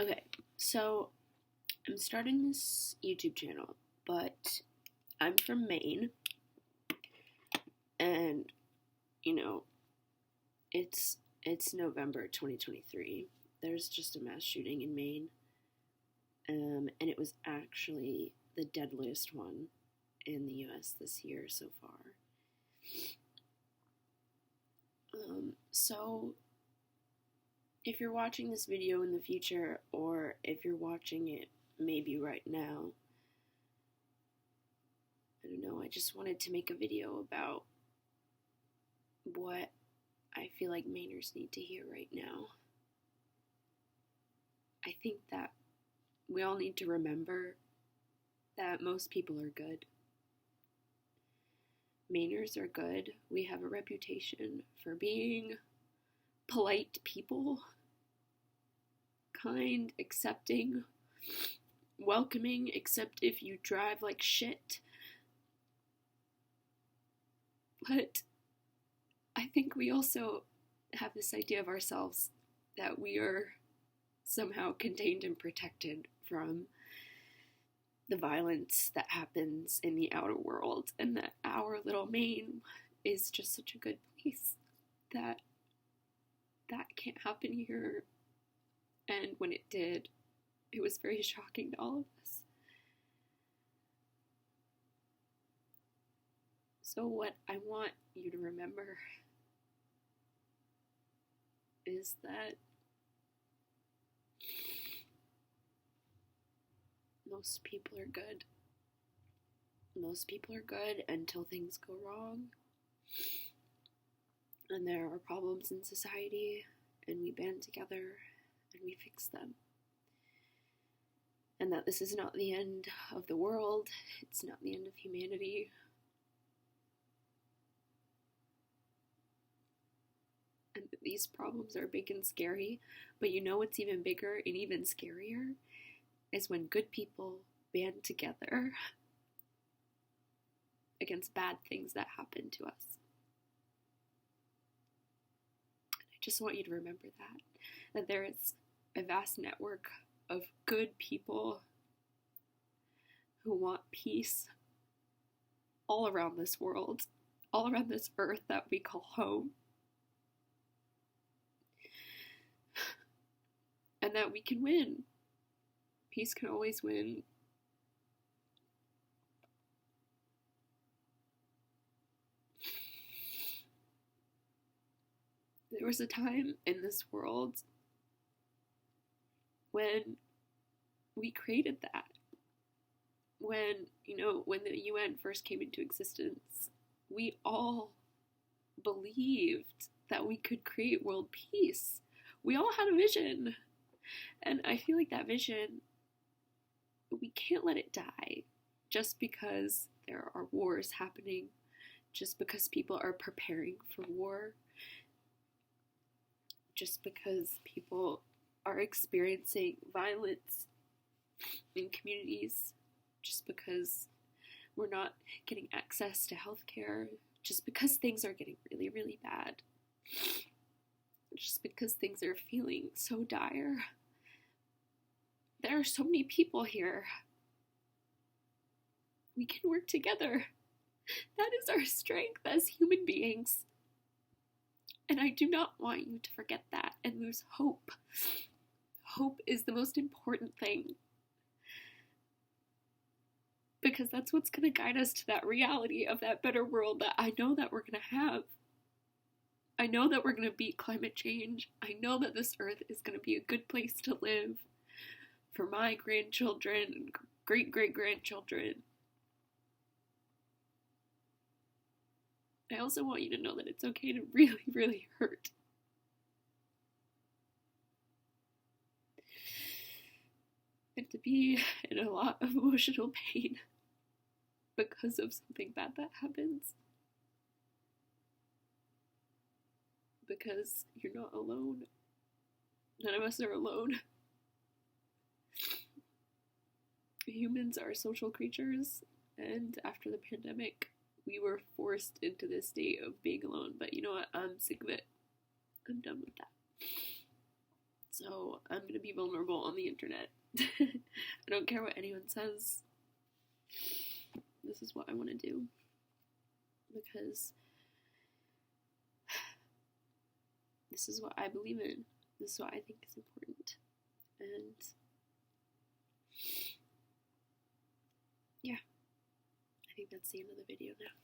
Okay, so I'm starting this YouTube channel, but I'm from Maine, and you know, it's November 2023. There's just a mass shooting in Maine, and it was actually the deadliest one in the U.S. this year so far. So if you're watching this video in the future, or if you're watching it maybe right now, I don't know, I just wanted to make a video about what I feel like Mainers need to hear right now. I think that we all need to remember that most people are good. Mainers are good. We have a reputation for being polite people, kind, accepting, welcoming, except if you drive like shit. But I think we also have this idea of ourselves that we are somehow contained and protected from the violence that happens in the outer world, and that our little Maine is just such a good place that can't happen here. And when it did, it was very shocking to all of us. So what I want you to remember is that most people are good. Most people are good until things go wrong. And there are problems in society, and we band together and we fix them. And that this is not the end of the world, it's not the end of humanity. And that these problems are big and scary, but you know what's even bigger and even scarier is when good people band together against bad things that happen to us. I just want you to remember that there is a vast network of good people who want peace all around this world, all around this earth that we call home. And that we can win. Peace can always win. There was a time in this world when we created that. When the UN first came into existence, we all believed that we could create world peace. We all had a vision. And I feel like that vision, we can't let it die just because there are wars happening, just because people are preparing for war, just because people are experiencing violence in communities, just because we're not getting access to healthcare, just because things are getting really, really bad, just because things are feeling so dire. There are so many people here. We can work together. That is our strength as human beings. And I do not want you to forget that and lose hope. Hope is the most important thing. Because that's what's going to guide us to that reality of that better world that I know that we're going to have. I know that we're going to beat climate change. I know that this earth is going to be a good place to live for my grandchildren and great-great-grandchildren. I also want you to know that it's okay to really, really hurt. And to be in a lot of emotional pain because of something bad that happens. Because you're not alone. None of us are alone. Humans are social creatures, and after the pandemic, we were forced into this state of being alone. But you know what? I'm sick of it. I'm done with that. So I'm going to be vulnerable on the internet. I don't care what anyone says. This is what I want to do. Because this is what I believe in. This is what I think is important. And yeah, I think that's the end of the video now.